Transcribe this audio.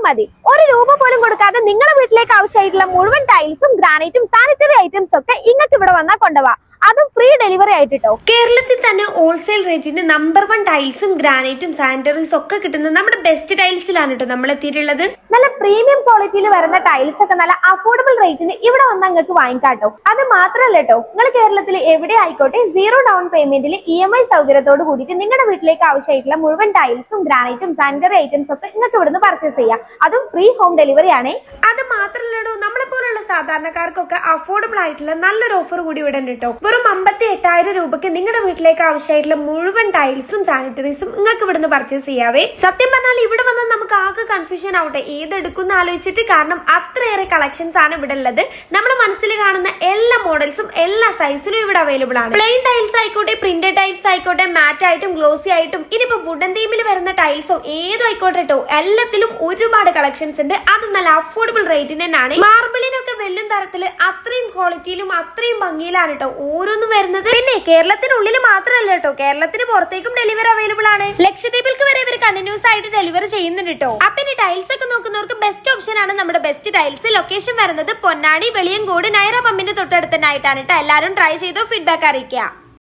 മതി. ഒരു രൂപ പോലും കൊടുക്കാതെ നിങ്ങളുടെ വീട്ടിലേക്ക് ആവശ്യമായിട്ടുള്ള മുഴുവൻ ടൈൽസും ഗ്രാനൈറ്റും സാനിറ്ററി ഐറ്റംസ് ഒക്കെ ഇങ്ങക്ക് ഇവിടെ വന്നാൽ കൊണ്ടുപോവാ. അതും ഫ്രീ ഡെലിവറി ആയിട്ടോ. കേരളത്തിൽ തന്നെ ഹോൾസെയിൽ റേറ്റിന് നമ്പർ 1 ടൈൽസും ഗ്രാനൈറ്റും സാനിറ്ററീസും ഒക്കെ കിട്ടുന്നത് നമ്മുടെ ബെസ്റ്റ് ടൈൽസിലാണ് കേട്ടോ നമ്മൾ എത്തിയിട്ടുള്ളത്. നല്ല പ്രീമിയം ക്വാളിറ്റിയിൽ വരുന്ന ടൈൽസ് ഒക്കെ നല്ല അഫോർഡബിൾ റേറ്റിന് ഇവിടെ വന്നാൽ നിങ്ങൾക്ക് വാങ്ങിക്കാട്ടോ. അത് മാത്രമല്ല കേട്ടോ, നിങ്ങൾ കേരളത്തിൽ എവിടെ ആയിക്കോട്ടെ 0 ഡൗൺ പേയ്മെന്റിൽ EMI സൗകര്യത്തോട് കൂടിയിട്ട് നിങ്ങളുടെ വീട്ടിലേക്ക് ആവശ്യമായിട്ടുള്ള മുഴുവൻ ടൈൽസും ഗ്രാനൈറ്റും സാനിറ്ററി ഐറ്റംസ് ഒക്കെ നിങ്ങൾക്ക് ഇവിടുന്ന് പർച്ചേസ് ചെയ്യാം. അതും ഫ്രീ ഹോം ഡെലിവറി ആണ്. അത് മാത്രമല്ലോ, നമ്മളെ പോലുള്ള സാധാരണക്കാർക്കൊക്കെ അഫോർഡബിൾ ആയിട്ടുള്ള നല്ലൊരു ഓഫർ കൂടി ഇവിടെ ഉണ്ട് കേട്ടോ. വെറും 58,000 രൂപയ്ക്ക് നിങ്ങളുടെ വീട്ടിലേക്ക് ആവശ്യമായിട്ടുള്ള മുഴുവൻ ടൈൽസും സാനിറ്ററീസും നിങ്ങൾക്ക് ഇവിടുന്ന് പർച്ചേസ് ചെയ്യാവേ. സത്യം പറഞ്ഞാൽ ഇവിടെ വന്നാൽ നമുക്ക് ആകെ കൺഫ്യൂഷൻ ആവട്ടെ ഏതെടുക്കുന്ന ആലോചിച്ചിട്ട്. കാരണം അത്രയേറെ കളക്ഷൻസ് ആണ് ഇവിടെ ഉള്ളത്. നമ്മൾ മനസ്സിൽ കാണുന്ന എല്ലാ മോഡൽസും എല്ലാ സൈസിലും ഇവിടെ അവൈലബിൾ ആണ്. പ്ലെയിൻ ടൈൽസ് ആയിക്കോട്ടെ, പ്രിന്റഡ് ടൈൽസ് ആയിക്കോട്ടെ, മാറ്റ് ആയിട്ടും ഗ്ലോസി ആയിട്ടും, ഇനിയിപ്പോ വുഡൻ തീമിൽ വരുന്ന ടൈൽസോ ഏതും ആയിക്കോട്ടെ കേട്ടോ, എല്ലാത്തിലും ഒരുപാട് കളക്ഷൻസ് ഉണ്ട്. അതും നല്ല അഫോർഡബിൾ റേറ്റിന് തന്നെയാണ്. മാർബിളിനൊക്കെ വെല്ലും തരത്തില് അത്രയും ക്വാളിറ്റിയിലും അത്രയും ഭംഗിയിലാണ് കേട്ടോ ഓരോന്നും വരുന്നത്. പിന്നെ കേരളത്തിനുള്ളിൽ മാത്രമല്ല കേട്ടോ, കേരളത്തിന് പുറത്തേക്കും ഡെലിവറി അവൈലബിൾ ആണ്. ലക്ഷദ്വീപിൽക്ക് വരെ ഇവർ കണ്ടിന്യൂസ് ആയിട്ട് ഡെലിവറി ചെയ്യുന്നുണ്ട് കേട്ടോ. അപ്പൊ ഇനി ടൈൽസ് ഒക്കെ നോക്കുന്നവർക്ക് ബെസ്റ്റ് ഓപ്ഷൻ ആണ് നമ്മുടെ ബെസ്റ്റ് ടൈൽസ്. ലൊക്കേഷൻ വരുന്നത് പൊന്നാനി, വെളിയങ്കോട്, നൈറ പമ്പിന്റെ തൊട്ടടുത്തന്നായിട്ടാണ് കേട്ടോ. എല്ലാവരും ട്രൈ ചെയ്തോ, ഫീഡ്ബാക്ക് അറിയിക്കുക.